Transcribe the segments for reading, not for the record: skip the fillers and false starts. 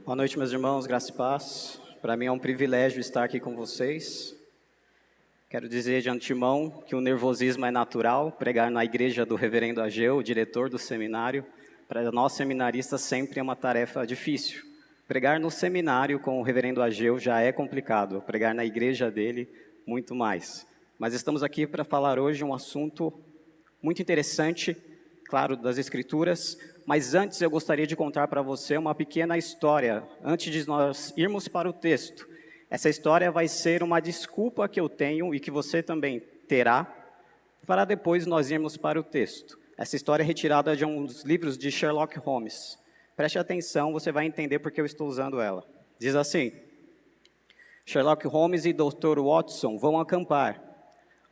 Boa noite, meus irmãos, graça e paz. Para mim é um privilégio estar aqui com vocês. Quero dizer de antemão que o nervosismo é natural. Pregar na igreja do reverendo Ageu, o diretor do seminário, para nós seminaristas sempre é uma tarefa difícil. Pregar no seminário com o reverendo Ageu já é complicado, pregar na igreja dele, muito mais. Mas estamos aqui para falar hoje um assunto muito interessante, claro, das Escrituras, mas antes eu gostaria de contar para você uma pequena história, antes de nós irmos para o texto. Essa história vai ser uma desculpa que eu tenho e que você também terá, para depois nós irmos para o texto. Essa história é retirada de um dos livros de Sherlock Holmes. Preste atenção, você vai entender porque eu estou usando ela. Diz assim: Sherlock Holmes e Dr. Watson vão acampar.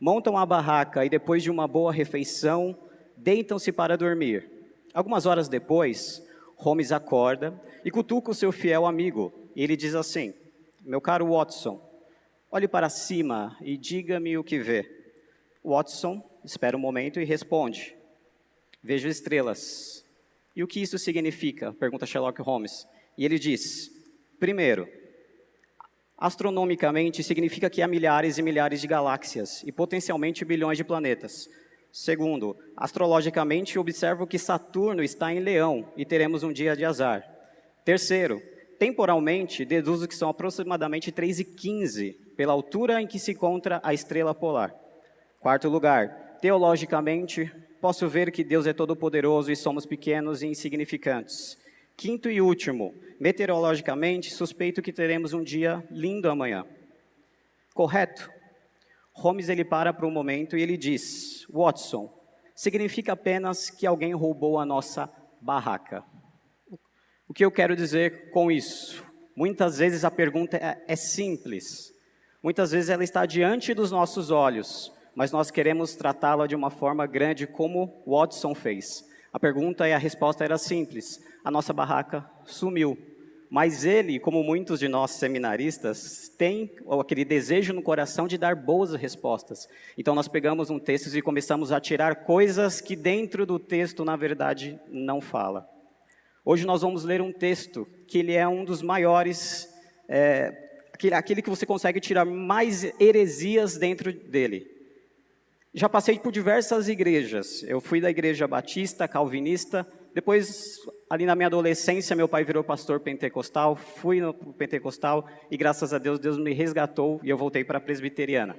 Montam a barraca e depois de uma boa refeição, deitam-se para dormir. Algumas horas depois, Holmes acorda e cutuca o seu fiel amigo. E ele diz assim: meu caro Watson, olhe para cima e diga-me o que vê. Watson espera um momento e responde: vejo estrelas. E o que isso significa? Pergunta Sherlock Holmes. E ele diz: primeiro, astronomicamente significa que há milhares e milhares de galáxias e potencialmente bilhões de planetas. Segundo, astrologicamente observo que Saturno está em Leão e teremos um dia de azar. Terceiro, temporalmente deduzo que são aproximadamente 3h15 pela altura em que se encontra a estrela polar. Quarto lugar, teologicamente posso ver que Deus é todo-poderoso e somos pequenos e insignificantes. Quinto e último, meteorologicamente suspeito que teremos um dia lindo amanhã. Correto? Holmes ele para por um momento e ele diz: Watson, significa apenas que alguém roubou a nossa barraca. O que eu quero dizer com isso? Muitas vezes a pergunta é simples. Muitas vezes ela está diante dos nossos olhos, mas nós queremos tratá-la de uma forma grande como Watson fez. A pergunta e a resposta era simples: a nossa barraca sumiu. Mas ele, como muitos de nós seminaristas, tem aquele desejo no coração de dar boas respostas. Então nós pegamos um texto e começamos a tirar coisas que dentro do texto, na verdade, não fala. Hoje nós vamos ler um texto que ele é um dos maiores, aquele que você consegue tirar mais heresias dentro dele. Já passei por diversas igrejas. Eu fui da igreja batista, calvinista. Depois, ali na minha adolescência, meu pai virou pastor pentecostal. Fui no pentecostal e, graças a Deus, Deus me resgatou e eu voltei para a presbiteriana.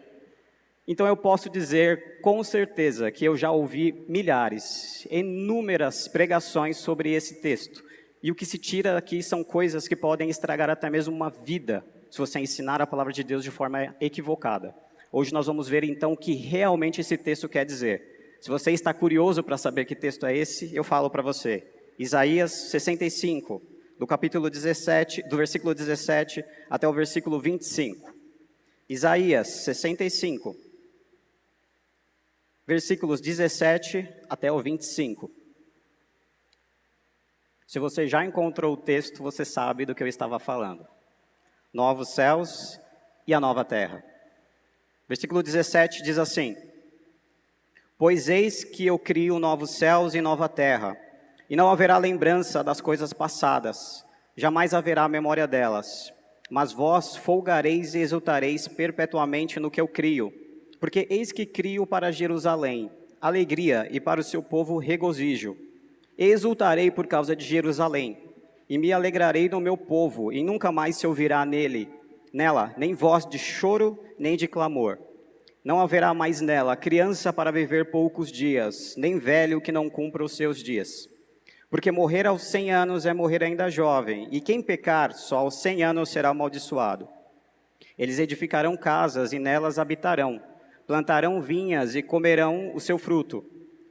Então, eu posso dizer com certeza que eu já ouvi milhares, inúmeras pregações sobre esse texto. E o que se tira aqui são coisas que podem estragar até mesmo uma vida, se você ensinar a palavra de Deus de forma equivocada. Hoje nós vamos ver então o que realmente esse texto quer dizer. Se você está curioso para saber que texto é esse, eu falo para você. Isaías 65, do capítulo 17, do versículo 17 até o versículo 25. Isaías 65, versículos 17 até o 25. Se você já encontrou o texto, você sabe do que eu estava falando. Novos céus e a nova terra. Versículo 17 diz assim: pois eis que eu crio novos céus e nova terra, e não haverá lembrança das coisas passadas, jamais haverá memória delas. Mas vós folgareis e exultareis perpetuamente no que eu crio, porque eis que crio para Jerusalém alegria e para o seu povo regozijo. E exultarei por causa de Jerusalém, e me alegrarei no meu povo, e nunca mais se ouvirá nela nem voz de choro, nem de clamor. Não haverá mais nela criança para viver poucos dias, nem velho que não cumpra os seus dias. Porque morrer aos 100 anos é morrer ainda jovem, e quem pecar só aos 100 anos será amaldiçoado. Eles edificarão casas e nelas habitarão, plantarão vinhas e comerão o seu fruto.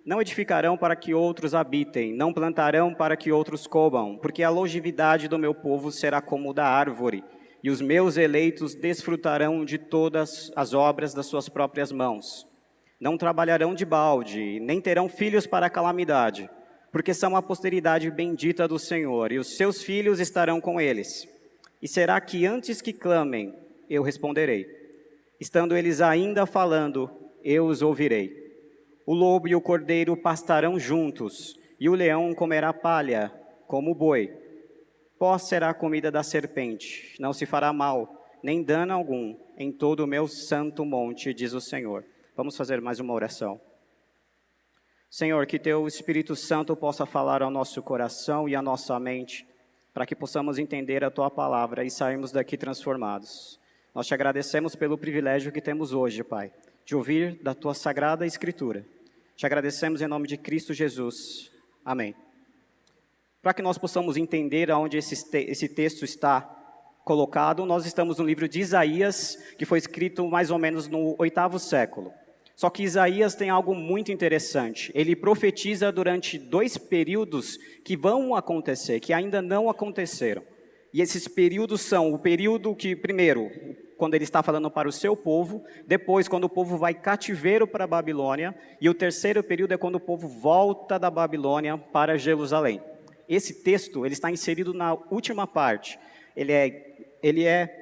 Não edificarão para que outros habitem, não plantarão para que outros comam, porque a longevidade do meu povo será como da árvore, e os meus eleitos desfrutarão de todas as obras das suas próprias mãos. Não trabalharão de balde, nem terão filhos para a calamidade, porque são a posteridade bendita do Senhor, e os seus filhos estarão com eles. E será que antes que clamem, eu responderei. Estando eles ainda falando, eu os ouvirei. O lobo e o cordeiro pastarão juntos, e o leão comerá palha como o boi. Pó será a comida da serpente, não se fará mal, nem dano algum, em todo o meu santo monte, diz o Senhor. Vamos fazer mais uma oração. Senhor, que Teu Espírito Santo possa falar ao nosso coração e à nossa mente, para que possamos entender a Tua palavra e sairmos daqui transformados. Nós Te agradecemos pelo privilégio que temos hoje, Pai, de ouvir da Tua Sagrada Escritura. Te agradecemos em nome de Cristo Jesus. Amém. Para que nós possamos entender aonde esse texto está colocado, nós estamos no livro de Isaías, que foi escrito mais ou menos no 8º século. Só que Isaías tem algo muito interessante. Ele profetiza durante 2 períodos que vão acontecer, que ainda não aconteceram. E esses períodos são o período que, primeiro, quando ele está falando para o seu povo, depois, quando o povo vai cativeiro para a Babilônia, e o terceiro período é quando o povo volta da Babilônia para Jerusalém. Esse texto ele está inserido na última parte. Ele é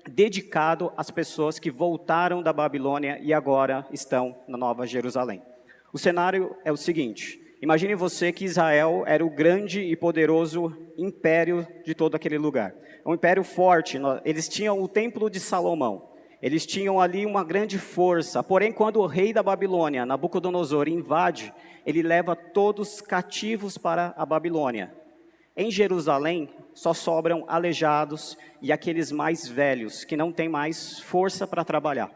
dedicado às pessoas que voltaram da Babilônia e agora estão na Nova Jerusalém. O cenário é o seguinte: imagine você que Israel era o grande e poderoso império de todo aquele lugar. Um império forte, eles tinham o Templo de Salomão, eles tinham ali uma grande força, porém quando o rei da Babilônia, Nabucodonosor, invade, ele leva todos cativos para a Babilônia. Em Jerusalém, só sobram aleijados e aqueles mais velhos, que não têm mais força para trabalhar.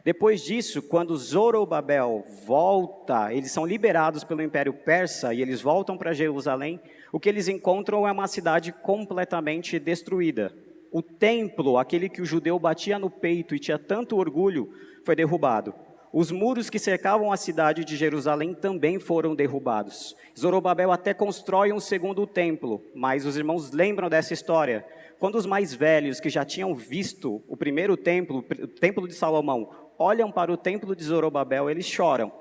Depois disso, quando Zorobabel volta, eles são liberados pelo Império Persa e eles voltam para Jerusalém, o que eles encontram é uma cidade completamente destruída. O templo, aquele que o judeu batia no peito e tinha tanto orgulho, foi derrubado. Os muros que cercavam a cidade de Jerusalém também foram derrubados. Zorobabel até constrói um segundo templo, mas os irmãos lembram dessa história. Quando os mais velhos, que já tinham visto o primeiro templo, o templo de Salomão, olham para o templo de Zorobabel, eles choram,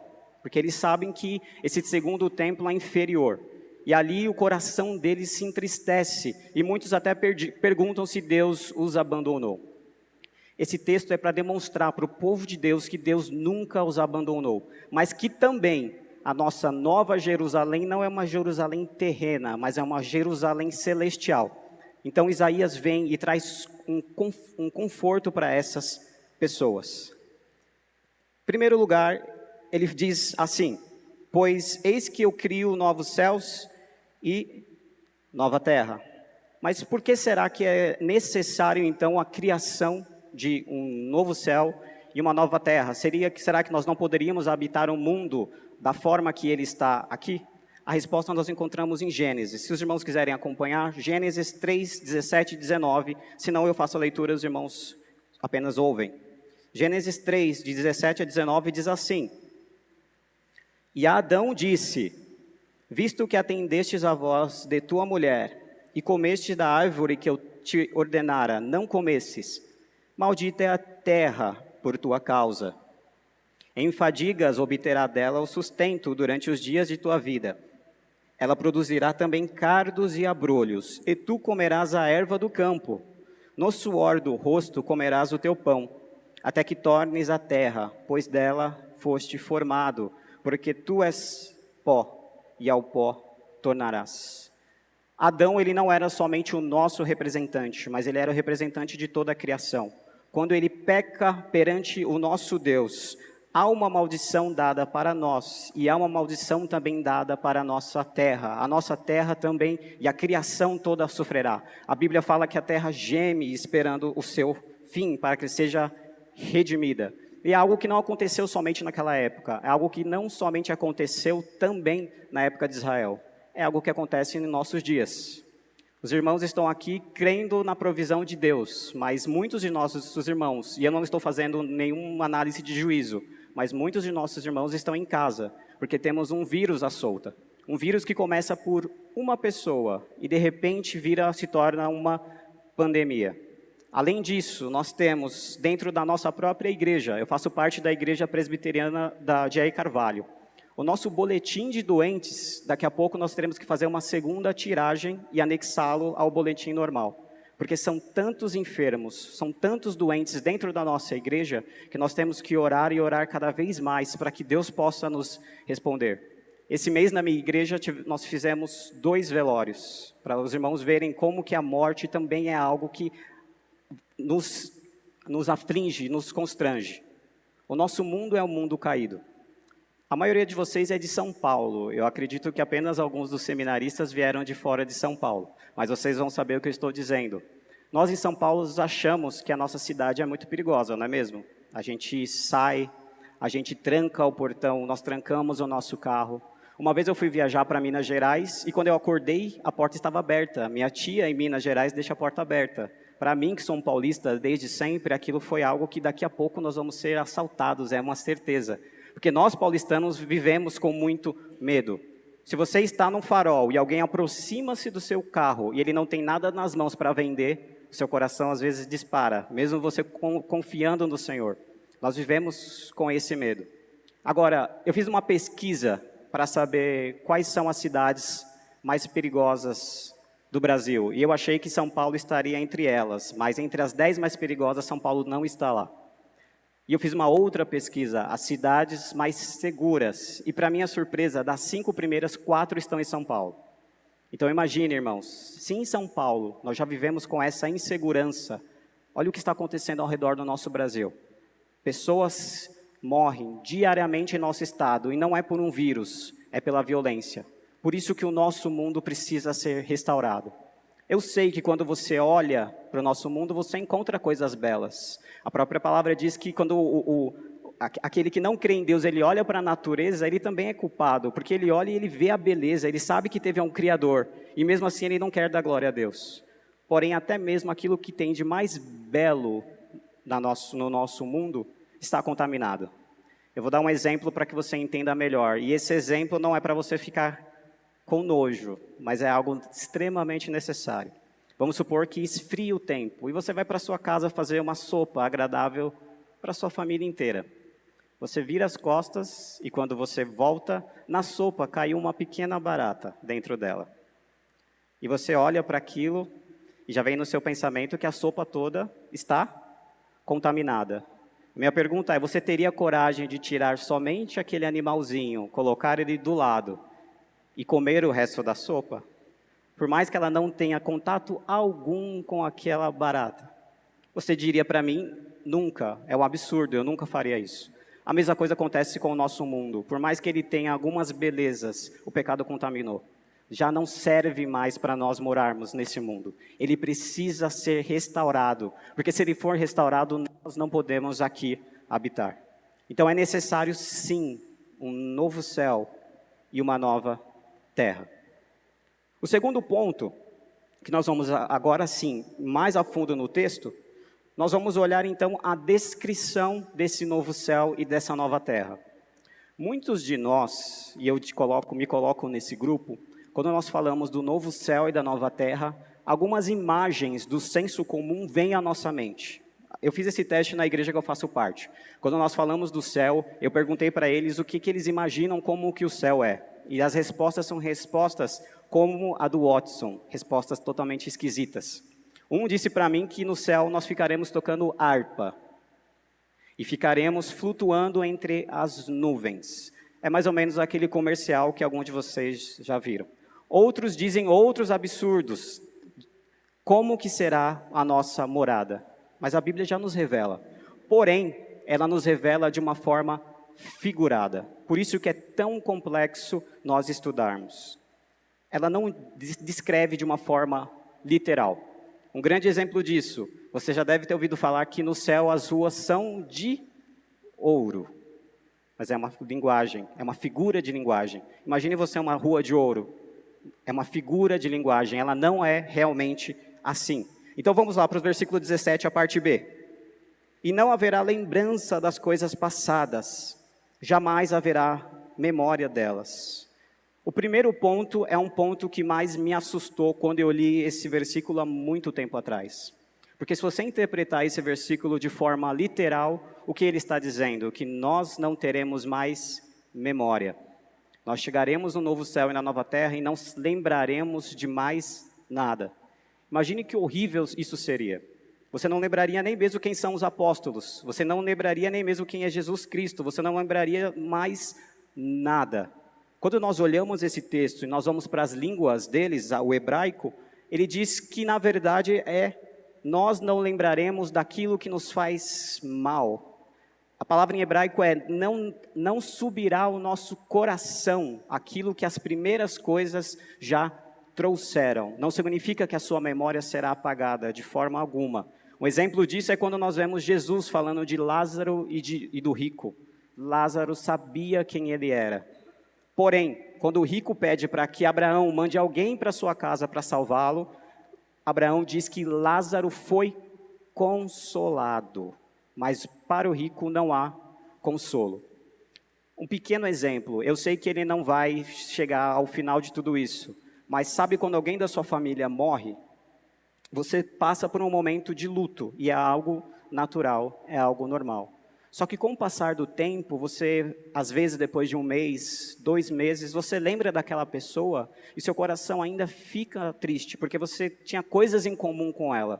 porque eles sabem que esse segundo templo é inferior. E ali o coração deles se entristece, e muitos até perguntam se Deus os abandonou. Esse texto é para demonstrar para o povo de Deus que Deus nunca os abandonou, mas que também a nossa nova Jerusalém não é uma Jerusalém terrena, mas é uma Jerusalém celestial. Então Isaías vem e traz um conforto para essas pessoas. Em primeiro lugar, ele diz assim: pois eis que eu crio novos céus e nova terra. Mas por que será que é necessário então a criação de um novo céu e uma nova terra? Será que nós não poderíamos habitar o mundo da forma que ele está aqui? A resposta nós encontramos em Gênesis. Se os irmãos quiserem acompanhar, Gênesis 3, 17 e 19. Se não, eu faço a leitura, os irmãos apenas ouvem. Gênesis 3, de 17 a 19, diz assim: E Adão disse: visto que atendestes a voz de tua mulher, e comestes da árvore que eu te ordenara, não comesses, maldita é a terra por tua causa. Em fadigas obterá dela o sustento durante os dias de tua vida. Ela produzirá também cardos e abrolhos, e tu comerás a erva do campo. No suor do rosto comerás o teu pão, até que tornes a terra, pois dela foste formado, porque tu és pó, e ao pó tornarás. Adão, ele não era somente o nosso representante, mas ele era o representante de toda a criação. Quando ele peca perante o nosso Deus, há uma maldição dada para nós, e há uma maldição também dada para a nossa terra. A nossa terra também, e a criação toda sofrerá. A Bíblia fala que a terra geme esperando o seu fim, para que seja redimida. E é algo que não aconteceu somente naquela época, é algo que não somente aconteceu também na época de Israel. É algo que acontece em nossos dias. Os irmãos estão aqui crendo na provisão de Deus, mas muitos de nossos irmãos, e eu não estou fazendo nenhuma análise de juízo, mas muitos de nossos irmãos estão em casa, porque temos um vírus à solta. Um vírus que começa por uma pessoa e de repente se torna uma pandemia. Além disso, nós temos dentro da nossa própria igreja, eu faço parte da igreja presbiteriana da J.I. Carvalho, o nosso boletim de doentes, daqui a pouco nós teremos que fazer uma segunda tiragem e anexá-lo ao boletim normal. Porque são tantos enfermos, são tantos doentes dentro da nossa igreja, que nós temos que orar e orar cada vez mais para que Deus possa nos responder. Esse mês na minha igreja nós fizemos 2 velórios, para os irmãos verem como que a morte também é algo que nos aflige, nos constrange. O nosso mundo é um mundo caído. A maioria de vocês é de São Paulo. Eu acredito que apenas alguns dos seminaristas vieram de fora de São Paulo. Mas vocês vão saber o que eu estou dizendo. Nós em São Paulo achamos que a nossa cidade é muito perigosa, não é mesmo? A gente sai, a gente tranca o portão, nós trancamos o nosso carro. Uma vez eu fui viajar para Minas Gerais e quando eu acordei, a porta estava aberta. Minha tia em Minas Gerais deixa a porta aberta. Para mim, que sou um paulista desde sempre, aquilo foi algo que daqui a pouco nós vamos ser assaltados, é uma certeza. Porque nós paulistanos vivemos com muito medo. Se você está num farol e alguém aproxima-se do seu carro e ele não tem nada nas mãos para vender, o seu coração às vezes dispara, mesmo você confiando no Senhor. Nós vivemos com esse medo. Agora, eu fiz uma pesquisa para saber quais são as cidades mais perigosas do Brasil. E eu achei que São Paulo estaria entre elas, mas entre as 10 mais perigosas, São Paulo não está lá. E eu fiz uma outra pesquisa, as cidades mais seguras. E para minha surpresa, das 5 primeiras, 4 estão em São Paulo. Então imagine, irmãos, se em São Paulo nós já vivemos com essa insegurança, olha o que está acontecendo ao redor do nosso Brasil. Pessoas morrem diariamente em nosso estado, e não é por um vírus, é pela violência. Por isso que o nosso mundo precisa ser restaurado. Eu sei que quando você olha para o nosso mundo, você encontra coisas belas. A própria palavra diz que quando aquele que não crê em Deus, ele olha para a natureza, ele também é culpado, porque ele olha e ele vê a beleza, ele sabe que teve um Criador, e mesmo assim ele não quer dar glória a Deus. Porém, até mesmo aquilo que tem de mais belo no nosso mundo, está contaminado. Eu vou dar um exemplo para que você entenda melhor, e esse exemplo não é para você ficar com nojo, mas é algo extremamente necessário. Vamos supor que esfrie o tempo, e você vai para sua casa fazer uma sopa agradável para sua família inteira. Você vira as costas, e quando você volta, na sopa caiu uma pequena barata dentro dela. E você olha para aquilo, e já vem no seu pensamento que a sopa toda está contaminada. Minha pergunta é, você teria coragem de tirar somente aquele animalzinho, colocar ele do lado, e comer o resto da sopa? Por mais que ela não tenha contato algum com aquela barata. Você diria para mim, nunca, é um absurdo, eu nunca faria isso. A mesma coisa acontece com o nosso mundo. Por mais que ele tenha algumas belezas, o pecado contaminou. Já não serve mais para nós morarmos nesse mundo. Ele precisa ser restaurado, porque se ele for restaurado, nós não podemos aqui habitar. Então é necessário sim, um novo céu e uma nova terra. O segundo ponto, que nós vamos agora sim, mais a fundo no texto, nós vamos olhar então a descrição desse novo céu e dessa nova terra. Muitos de nós, e eu me coloco nesse grupo, quando nós falamos do novo céu e da nova terra, algumas imagens do senso comum vêm à nossa mente. Eu fiz esse teste na igreja que eu faço parte. Quando nós falamos do céu, eu perguntei para eles o que eles imaginam como que o céu é. E as respostas são respostas como a do Watson, respostas totalmente esquisitas. Um disse para mim que no céu nós ficaremos tocando harpa e ficaremos flutuando entre as nuvens. É mais ou menos aquele comercial que alguns de vocês já viram. Outros dizem outros absurdos. Como que será a nossa morada? Mas a Bíblia já nos revela. Porém, ela nos revela de uma forma figurada. Por isso que é tão complexo nós estudarmos. Ela não descreve de uma forma literal. Um grande exemplo disso, você já deve ter ouvido falar que no céu as ruas são de ouro. Mas é uma linguagem, é uma figura de linguagem. Imagine você uma rua de ouro. É uma figura de linguagem, ela não é realmente assim. Então vamos lá para o versículo 17, a parte B. E não haverá lembrança das coisas passadas, jamais haverá memória delas. O primeiro ponto é um ponto que mais me assustou quando eu li esse versículo há muito tempo atrás. Porque se você interpretar esse versículo de forma literal, o que ele está dizendo? Que nós não teremos mais memória. Nós chegaremos no novo céu e na nova terra e não lembraremos de mais nada. Imagine que horrível isso seria. Você não lembraria nem mesmo quem são os apóstolos. Você não lembraria nem mesmo quem é Jesus Cristo. Você não lembraria mais nada. Quando nós olhamos esse texto e nós vamos para as línguas deles, o hebraico, ele diz que, na verdade, nós não lembraremos daquilo que nos faz mal. A palavra em hebraico é não subirá ao nosso coração aquilo que as primeiras coisas já trouxeram. Não significa que a sua memória será apagada de forma alguma. Um exemplo disso é quando nós vemos Jesus falando de Lázaro e do rico. Lázaro sabia quem ele era. Porém, quando o rico pede para que Abraão mande alguém para sua casa para salvá-lo, Abraão diz que Lázaro foi consolado, mas para o rico não há consolo. Um pequeno exemplo, eu sei que ele não vai chegar ao final de tudo isso, mas sabe quando alguém da sua família morre, você passa por um momento de luto, e é algo natural, é algo normal. Só que com o passar do tempo, você, às vezes depois de 1 mês, 2 meses, você lembra daquela pessoa e seu coração ainda fica triste, porque você tinha coisas em comum com ela.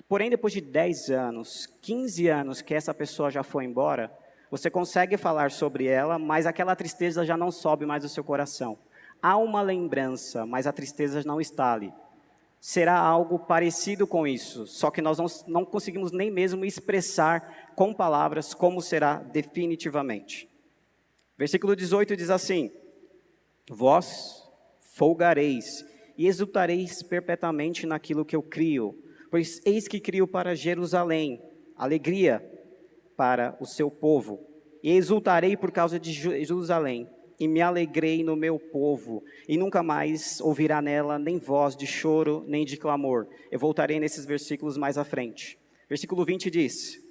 Porém, depois de 10 anos, 15 anos que essa pessoa já foi embora, você consegue falar sobre ela, mas aquela tristeza já não sobe mais do seu coração. Há uma lembrança, mas a tristeza não está ali. Será algo parecido com isso, só que nós não conseguimos nem mesmo expressar com palavras como será definitivamente. Versículo 18 diz assim: vós folgareis e exultareis perpetuamente naquilo que eu crio, pois eis que crio para Jerusalém alegria para o seu povo, e exultarei por causa de Jerusalém, e me alegrei no meu povo, e nunca mais ouvirá nela nem voz de choro, nem de clamor. Eu voltarei nesses versículos mais à frente. Versículo 20 diz: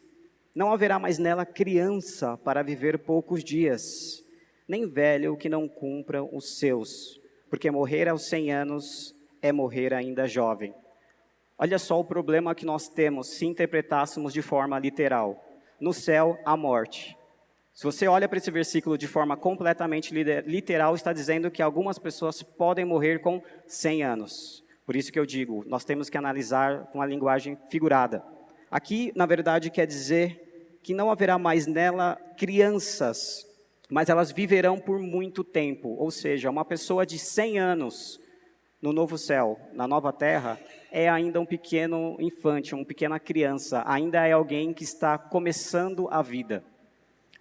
não haverá mais nela criança para viver poucos dias, nem velho que não cumpra os seus, porque morrer aos 100 anos é morrer ainda jovem. Olha só o problema que nós temos se interpretássemos de forma literal. No céu, a morte. Se você olha para esse versículo de forma completamente literal, está dizendo que algumas pessoas podem morrer com 100 anos. Por isso que eu digo, nós temos que analisar com a linguagem figurada. Aqui, na verdade, quer dizer que não haverá mais nela crianças, mas elas viverão por muito tempo. Ou seja, uma pessoa de 100 anos no novo céu, na nova terra, é ainda um pequeno infante, uma pequena criança, ainda é alguém que está começando a vida.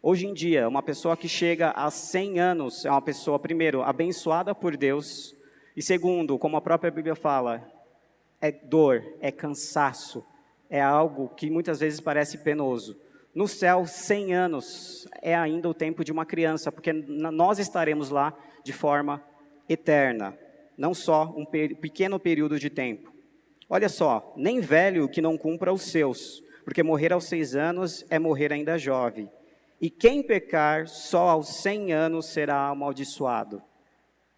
Hoje em dia, uma pessoa que chega a 100 anos é uma pessoa, primeiro, abençoada por Deus, e segundo, como a própria Bíblia fala, é dor, é cansaço, é algo que muitas vezes parece penoso. No céu, 100 anos é ainda o tempo de uma criança, porque nós estaremos lá de forma eterna, não só um pequeno período de tempo. Olha só, nem velho que não cumpra os seus, porque morrer aos 6 anos é morrer ainda jovem. E quem pecar só aos 100 anos será amaldiçoado.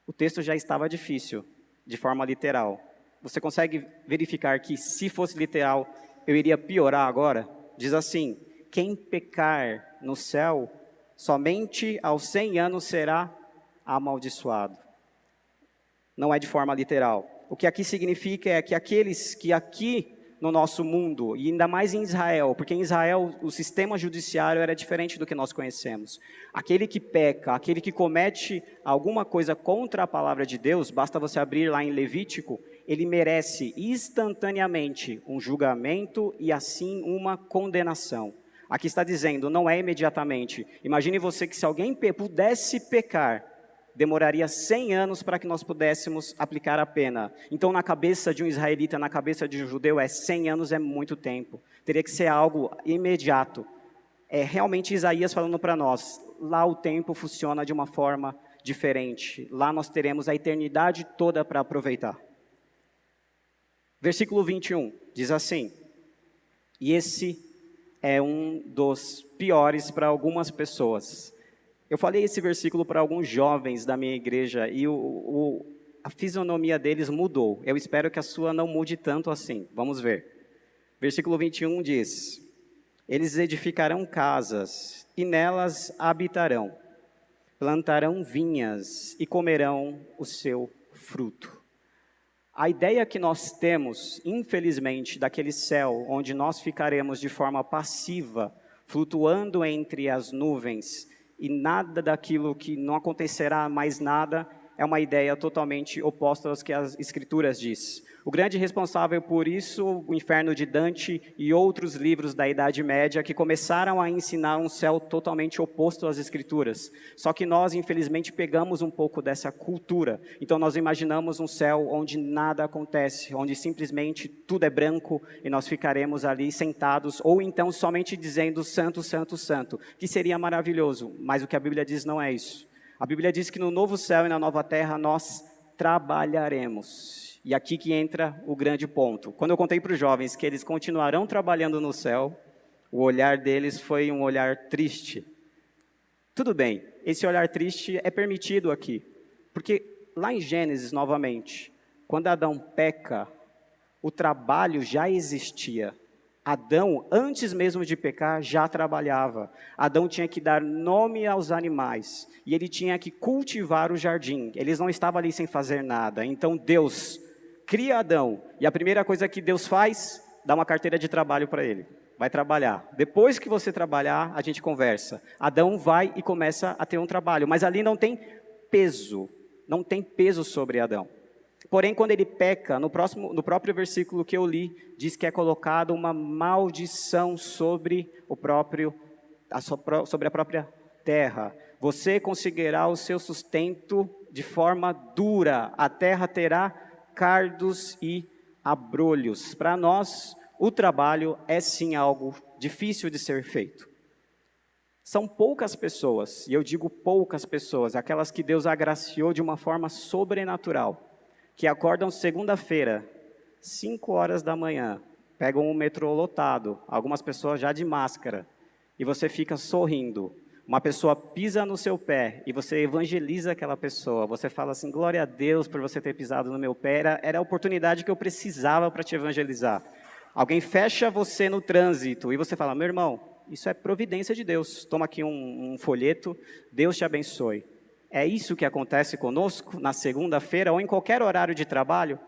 O texto já estava difícil, de forma literal. Você consegue verificar que, se fosse literal, eu iria piorar agora? Diz assim: quem pecar no céu, somente aos 100 anos será amaldiçoado. Não é de forma literal. O que aqui significa é que aqueles que aqui no nosso mundo, e ainda mais em Israel, porque em Israel o sistema judiciário era diferente do que nós conhecemos. Aquele que peca, aquele que comete alguma coisa contra a palavra de Deus, basta você abrir lá em Levítico, ele merece instantaneamente um julgamento e assim uma condenação. Aqui está dizendo, não é imediatamente. Imagine você que se alguém pudesse pecar, demoraria 100 anos para que nós pudéssemos aplicar a pena. Então, na cabeça de um israelita, na cabeça de um judeu, 100 anos é muito tempo. Teria que ser algo imediato. É realmente Isaías falando para nós, lá o tempo funciona de uma forma diferente. Lá nós teremos a eternidade toda para aproveitar. Versículo 21, diz assim: e esse é um dos piores para algumas pessoas. Eu falei esse versículo para alguns jovens da minha igreja e a fisionomia deles mudou. Eu espero que a sua não mude tanto assim. Vamos ver. Versículo 21 diz: eles edificarão casas e nelas habitarão, plantarão vinhas e comerão o seu fruto. A ideia que nós temos, infelizmente, daquele céu onde nós ficaremos de forma passiva, flutuando entre as nuvens, e nada daquilo que não acontecerá mais nada é uma ideia totalmente oposta às que as Escrituras diz. O grande responsável por isso, o Inferno de Dante e outros livros da Idade Média que começaram a ensinar um céu totalmente oposto às Escrituras. Só que nós, infelizmente, pegamos um pouco dessa cultura. Então nós imaginamos um céu onde nada acontece, onde simplesmente tudo é branco e nós ficaremos ali sentados, ou então somente dizendo santo, santo, santo, que seria maravilhoso, mas o que a Bíblia diz não é isso. A Bíblia diz que no novo céu e na nova terra nós trabalharemos. E aqui que entra o grande ponto. Quando eu contei para os jovens que eles continuarão trabalhando no céu, o olhar deles foi um olhar triste. Tudo bem, esse olhar triste é permitido aqui. Porque lá em Gênesis, novamente, quando Adão peca, o trabalho já existia. Adão, antes mesmo de pecar, já trabalhava. Adão tinha que dar nome aos animais. E ele tinha que cultivar o jardim. Eles não estavam ali sem fazer nada. Então Deus cria Adão. E a primeira coisa que Deus faz, dá uma carteira de trabalho para ele. Vai trabalhar. Depois que você trabalhar, a gente conversa. Adão vai e começa a ter um trabalho. Mas ali não tem peso. Não tem peso sobre Adão. Porém, quando ele peca, no próprio versículo que eu li, diz que é colocada uma maldição sobre sobre a própria terra. Você conseguirá o seu sustento de forma dura. A terra terá cardos e abrolhos. Para nós, o trabalho é sim algo difícil de ser feito. São poucas pessoas, e eu digo poucas pessoas, aquelas que Deus agraciou de uma forma sobrenatural, que acordam segunda-feira, 5 horas da manhã, pegam um metrô lotado, algumas pessoas já de máscara, e você fica sorrindo. Uma pessoa pisa no seu pé e você evangeliza aquela pessoa. Você fala assim, glória a Deus por você ter pisado no meu pé, era a oportunidade que eu precisava para te evangelizar. Alguém fecha você no trânsito e você fala, meu irmão, isso é providência de Deus. Toma aqui um folheto, Deus te abençoe. É isso que acontece conosco na segunda-feira ou em qualquer horário de trabalho?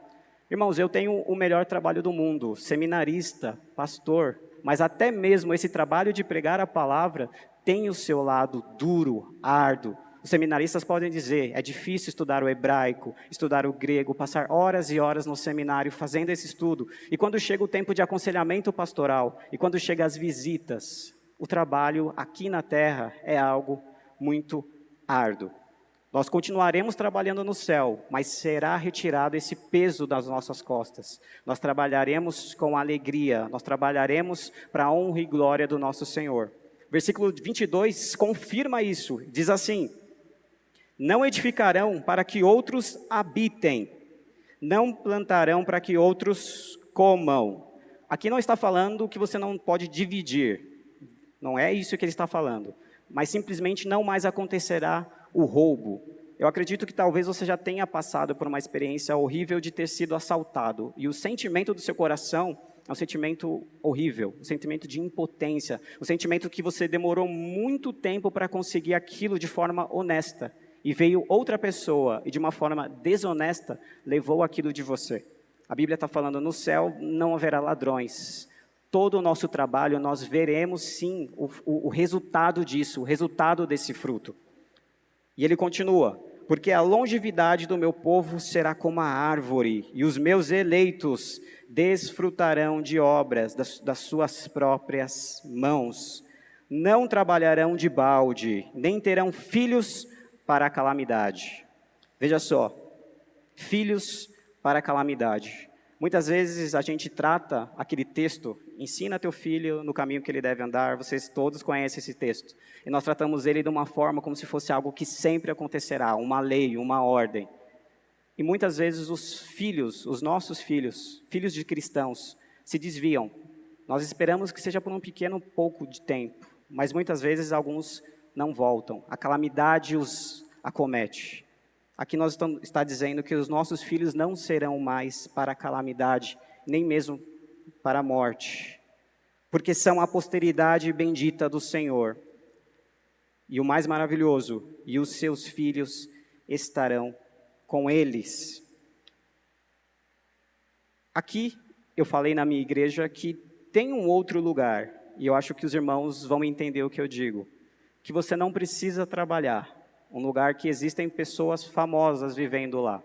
Irmãos, eu tenho o melhor trabalho do mundo, seminarista, pastor, mas até mesmo esse trabalho de pregar a palavra tem o seu lado duro, árduo. Os seminaristas podem dizer, é difícil estudar o hebraico, estudar o grego, passar horas e horas no seminário fazendo esse estudo. E quando chega o tempo de aconselhamento pastoral, e quando chega as visitas, o trabalho aqui na terra é algo muito árduo. Nós continuaremos trabalhando no céu, mas será retirado esse peso das nossas costas. Nós trabalharemos com alegria, nós trabalharemos para a honra e glória do nosso Senhor. Versículo 22 confirma isso, diz assim, não edificarão para que outros habitem, não plantarão para que outros comam. Aqui não está falando que você não pode dividir, não é isso que ele está falando, mas simplesmente não mais acontecerá o roubo. Eu acredito que talvez você já tenha passado por uma experiência horrível de ter sido assaltado, e o sentimento do seu coração é um sentimento horrível, um sentimento de impotência, um sentimento que você demorou muito tempo para conseguir aquilo de forma honesta, e veio outra pessoa e de uma forma desonesta levou aquilo de você. A Bíblia está falando, no céu não haverá ladrões. Todo o nosso trabalho nós veremos sim o resultado disso, o resultado desse fruto. E ele continua, porque a longevidade do meu povo será como a árvore, e os meus eleitos desfrutarão de obras das suas próprias mãos. Não trabalharão de balde, nem terão filhos para a calamidade. Veja só, filhos para a calamidade. Muitas vezes a gente trata aquele texto, ensina teu filho no caminho que ele deve andar, vocês todos conhecem esse texto. E nós tratamos ele de uma forma como se fosse algo que sempre acontecerá, uma lei, uma ordem. E muitas vezes os filhos, os nossos filhos, filhos de cristãos, se desviam. Nós esperamos que seja por um pequeno pouco de tempo, mas muitas vezes alguns não voltam. A calamidade os acomete. Aqui nós está dizendo que os nossos filhos não serão mais para a calamidade, nem mesmo para a morte, porque são a posteridade bendita do Senhor. E o mais maravilhoso, e os seus filhos estarão com eles. Aqui, eu falei na minha igreja que tem um outro lugar, e eu acho que os irmãos vão entender o que eu digo, que você não precisa trabalhar, um lugar que existem pessoas famosas vivendo lá,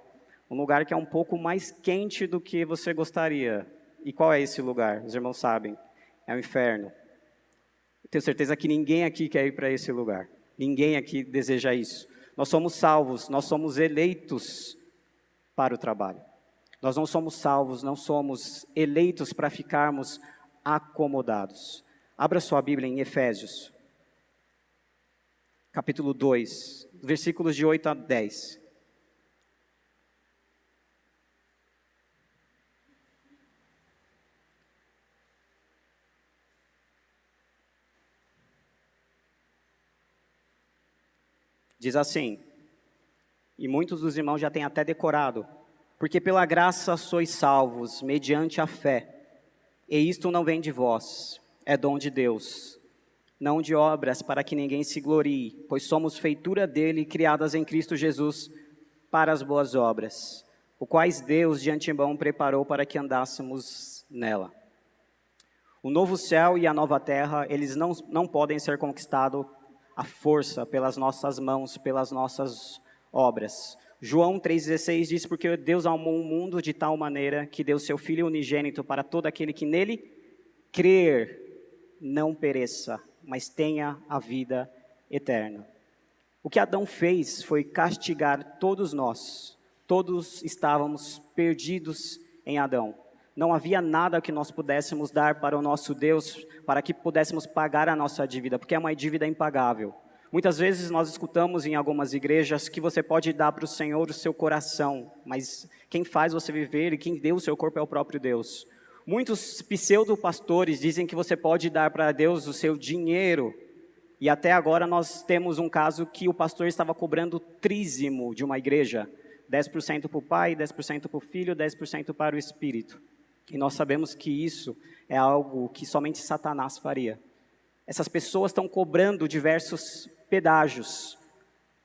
um lugar que é um pouco mais quente do que você gostaria. E qual é esse lugar? Os irmãos sabem, é o inferno. Tenho certeza que ninguém aqui quer ir para esse lugar. Ninguém aqui deseja isso. Nós somos salvos, nós somos eleitos para o trabalho. Nós não somos salvos, não somos eleitos para ficarmos acomodados. Abra sua Bíblia em Efésios, capítulo 2, versículos de 8 a 10. Diz assim, e muitos dos irmãos já têm até decorado, porque pela graça sois salvos, mediante a fé, e isto não vem de vós, é dom de Deus, não de obras para que ninguém se glorie, pois somos feitura dele, criadas em Cristo Jesus, para as boas obras, o quais Deus de antemão preparou para que andássemos nela. O novo céu e a nova terra, eles não podem ser conquistados à força, pelas nossas mãos, pelas nossas obras. João 3,16 diz, porque Deus amou o mundo de tal maneira que deu seu Filho unigênito para todo aquele que nele crer, não pereça, mas tenha a vida eterna. O que Adão fez foi castigar todos nós. Todos estávamos perdidos em Adão. Não havia nada que nós pudéssemos dar para o nosso Deus, para que pudéssemos pagar a nossa dívida, porque é uma dívida impagável. Muitas vezes nós escutamos em algumas igrejas que você pode dar para o Senhor o seu coração, mas quem faz você viver e quem deu o seu corpo é o próprio Deus. Muitos pseudo-pastores dizem que você pode dar para Deus o seu dinheiro, e até agora nós temos um caso que o pastor estava cobrando trízimo de uma igreja, 10% para o pai, 10% para o filho, 10% para o espírito. E nós sabemos que isso é algo que somente Satanás faria. Essas pessoas estão cobrando diversos pedágios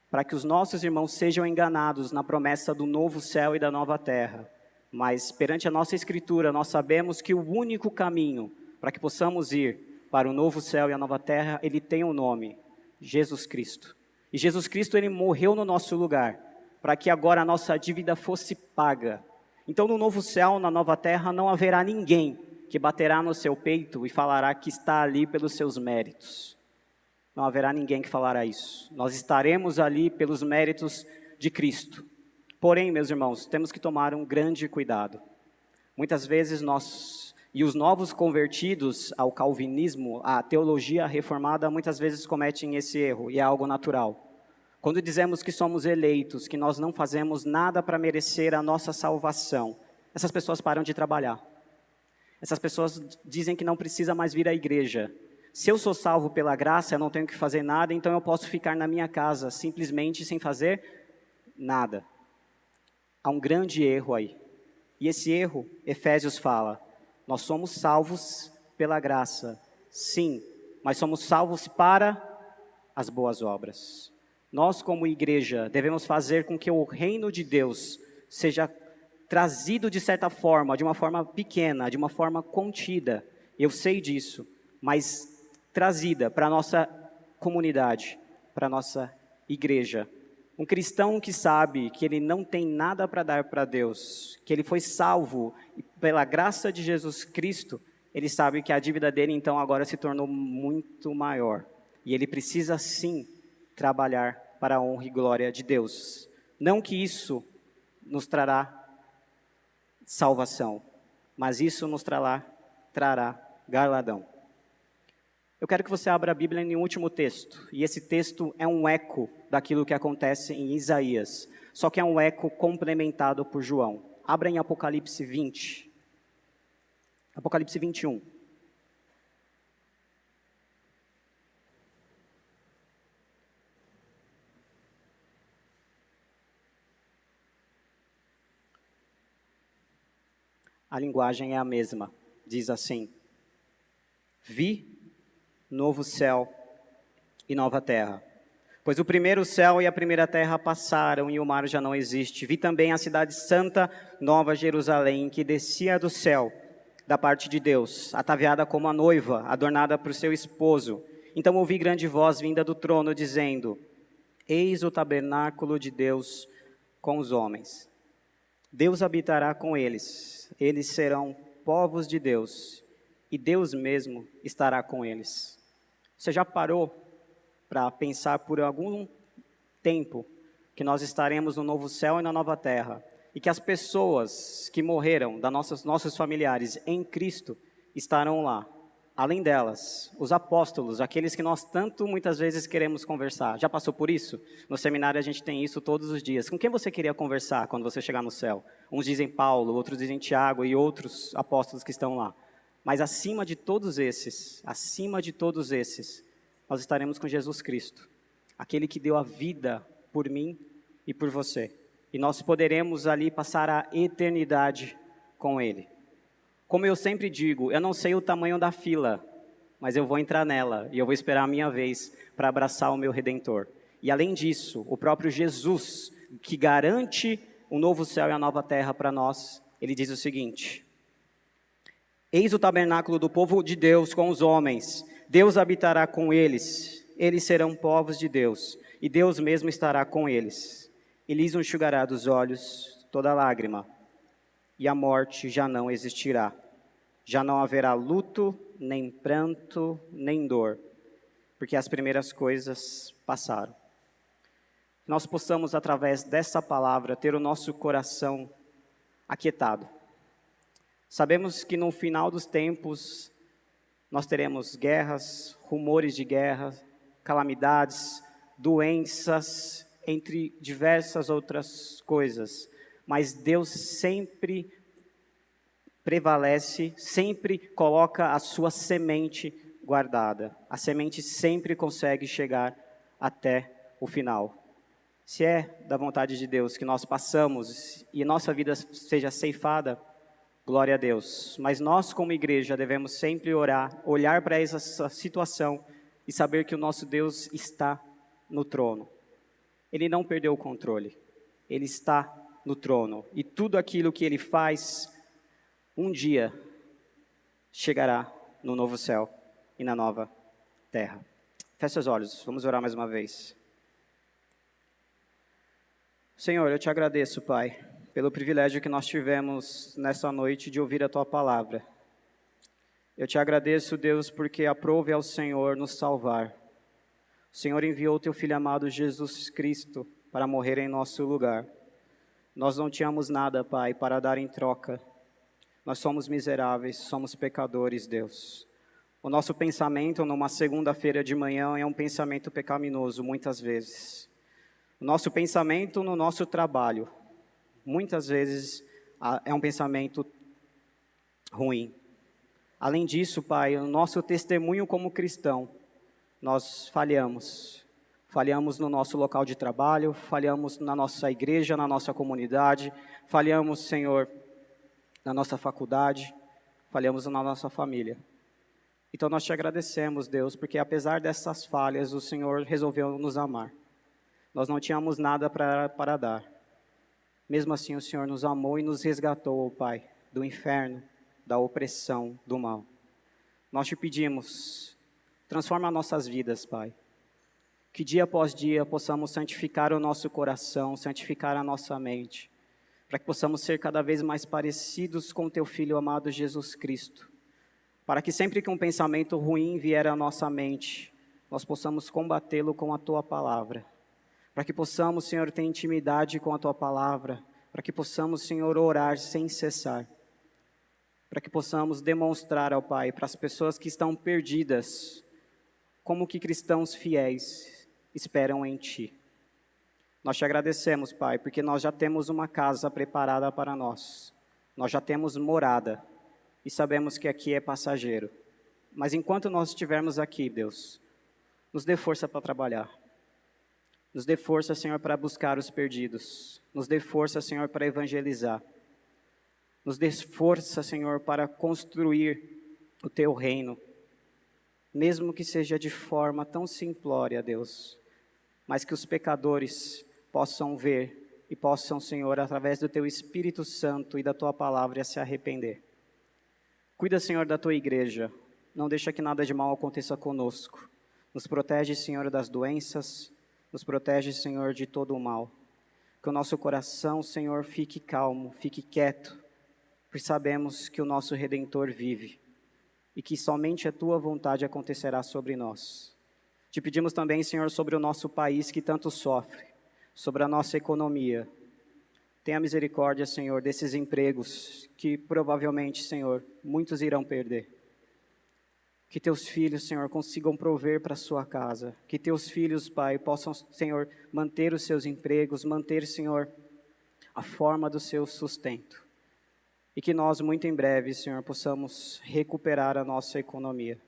para que os nossos irmãos sejam enganados na promessa do novo céu e da nova terra. Mas perante a nossa escritura, nós sabemos que o único caminho para que possamos ir para o novo céu e a nova terra, ele tem um nome, Jesus Cristo. E Jesus Cristo, ele morreu no nosso lugar, para que agora a nossa dívida fosse paga. Então, no novo céu, na nova terra, não haverá ninguém que baterá no seu peito e falará que está ali pelos seus méritos. Não haverá ninguém que falará isso. Nós estaremos ali pelos méritos de Cristo. Porém, meus irmãos, temos que tomar um grande cuidado. Muitas vezes e os novos convertidos ao calvinismo, à teologia reformada, muitas vezes cometem esse erro, e é algo natural. Quando dizemos que somos eleitos, que nós não fazemos nada para merecer a nossa salvação, essas pessoas param de trabalhar. Essas pessoas dizem que não precisa mais vir à igreja. Se eu sou salvo pela graça, eu não tenho que fazer nada, então eu posso ficar na minha casa, simplesmente sem fazer nada. Há um grande erro aí. E esse erro, Efésios fala, nós somos salvos pela graça, sim, mas somos salvos para as boas obras. Nós, como igreja, devemos fazer com que o reino de Deus seja trazido de certa forma, de uma forma pequena, de uma forma contida. Eu sei disso, mas trazida para a nossa comunidade, para a nossa igreja. Um cristão que sabe que ele não tem nada para dar para Deus, que ele foi salvo pela graça de Jesus Cristo, ele sabe que a dívida dele então agora se tornou muito maior. E ele precisa sim trabalhar para a honra e glória de Deus. Não que isso nos trará salvação, mas isso nos trará galardão. Eu quero que você abra a Bíblia em um último texto, e esse texto é um eco daquilo que acontece em Isaías, só que é um eco complementado por João. Abra em Apocalipse 20, Apocalipse 21. A linguagem é a mesma, diz assim: vi novo céu e nova terra, pois o primeiro céu e a primeira terra passaram e o mar já não existe. Vi também a cidade santa, Nova Jerusalém, que descia do céu, da parte de Deus, ataviada como a noiva, adornada para o seu esposo. Então ouvi grande voz vinda do trono, dizendo: Eis o tabernáculo de Deus com os homens. Deus habitará com eles, eles serão povos de Deus, e Deus mesmo estará com eles. Você já parou para pensar por algum tempo que nós estaremos no novo céu e na nova terra, e que as pessoas que morreram, nossos familiares em Cristo, estarão lá? Além delas, os apóstolos, aqueles que nós tanto muitas vezes queremos conversar. Já passou por isso? No seminário a gente tem isso todos os dias. Com quem você queria conversar quando você chegar no céu? Uns dizem Paulo, outros dizem Tiago e outros apóstolos que estão lá. Mas acima de todos esses, nós estaremos com Jesus Cristo, aquele que deu a vida por mim e por você. E nós poderemos ali passar a eternidade com Ele. Como eu sempre digo, eu não sei o tamanho da fila, mas eu vou entrar nela e eu vou esperar a minha vez para abraçar o meu Redentor. E além disso, o próprio Jesus, que garante um novo céu e a nova terra para nós, ele diz o seguinte: Eis o tabernáculo do povo de Deus com os homens, Deus habitará com eles, eles serão povos de Deus, e Deus mesmo estará com eles. E lhes enxugará dos olhos toda lágrima, e a morte já não existirá. Já não haverá luto, nem pranto, nem dor, porque as primeiras coisas passaram. Nós possamos, através dessa palavra, ter o nosso coração aquietado. Sabemos que no final dos tempos, nós teremos guerras, rumores de guerra, calamidades, doenças, entre diversas outras coisas. Mas Deus sempre prevalece, sempre coloca a sua semente guardada. A semente sempre consegue chegar até o final. Se é da vontade de Deus que nós passamos e nossa vida seja ceifada, glória a Deus. Mas nós, como igreja, devemos sempre orar, olhar para essa situação e saber que o nosso Deus está no trono. Ele não perdeu o controle. Ele está no trono. E tudo aquilo que Ele faz, um dia chegará no novo céu e na nova terra. Feche seus olhos, vamos orar mais uma vez. Senhor, eu te agradeço, Pai, pelo privilégio que nós tivemos nessa noite de ouvir a Tua palavra. Eu te agradeço, Deus, porque aprove ao Senhor nos salvar. O Senhor enviou o Teu Filho amado Jesus Cristo para morrer em nosso lugar. Nós não tínhamos nada, Pai, para dar em troca. Nós somos miseráveis, somos pecadores, Deus. O nosso pensamento numa segunda-feira de manhã é um pensamento pecaminoso, muitas vezes. O nosso pensamento no nosso trabalho, muitas vezes, é um pensamento ruim. Além disso, Pai, o nosso testemunho como cristão, nós falhamos. Falhamos no nosso local de trabalho, falhamos na nossa igreja, na nossa comunidade, falhamos, Senhor, na nossa faculdade, falhamos na nossa família. Então nós te agradecemos, Deus, porque apesar dessas falhas, o Senhor resolveu nos amar. Nós não tínhamos nada para dar. Mesmo assim, o Senhor nos amou e nos resgatou, Pai, do inferno, da opressão, do mal. Nós te pedimos, transforma nossas vidas, Pai. Que dia após dia possamos santificar o nosso coração, santificar a nossa mente, para que possamos ser cada vez mais parecidos com o Teu Filho amado Jesus Cristo, para que sempre que um pensamento ruim vier à nossa mente, nós possamos combatê-lo com a Tua palavra, para que possamos, Senhor, ter intimidade com a Tua palavra, para que possamos, Senhor, orar sem cessar, para que possamos demonstrar ao Pai, para as pessoas que estão perdidas, como que cristãos fiéis esperam em Ti. Nós te agradecemos, Pai, porque nós já temos uma casa preparada para nós. Nós já temos morada e sabemos que aqui é passageiro. Mas enquanto nós estivermos aqui, Deus, nos dê força para trabalhar. Nos dê força, Senhor, para buscar os perdidos. Nos dê força, Senhor, para evangelizar. Nos dê força, Senhor, para construir o Teu reino. Mesmo que seja de forma tão simplória, Deus, mas que os pecadores possam ver e possam, Senhor, através do Teu Espírito Santo e da Tua palavra, se arrepender. Cuida, Senhor, da Tua igreja. Não deixa que nada de mal aconteça conosco. Nos protege, Senhor, das doenças, nos protege, Senhor, de todo o mal. Que o nosso coração, Senhor, fique calmo, fique quieto, pois sabemos que o nosso Redentor vive e que somente a Tua vontade acontecerá sobre nós. Te pedimos também, Senhor, sobre o nosso país que tanto sofre, sobre a nossa economia. Tenha misericórdia, Senhor, desses empregos que provavelmente, Senhor, muitos irão perder. Que Teus filhos, Senhor, consigam prover para a sua casa. Que Teus filhos, Pai, possam, Senhor, manter os seus empregos, manter, Senhor, a forma do seu sustento. E que nós, muito em breve, Senhor, possamos recuperar a nossa economia.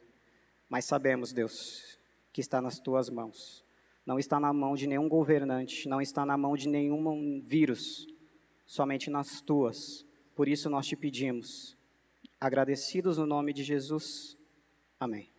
Mas sabemos, Deus, que está nas Tuas mãos. Não está na mão de nenhum governante, não está na mão de nenhum vírus, somente nas Tuas. Por isso nós te pedimos, agradecidos no nome de Jesus. Amém.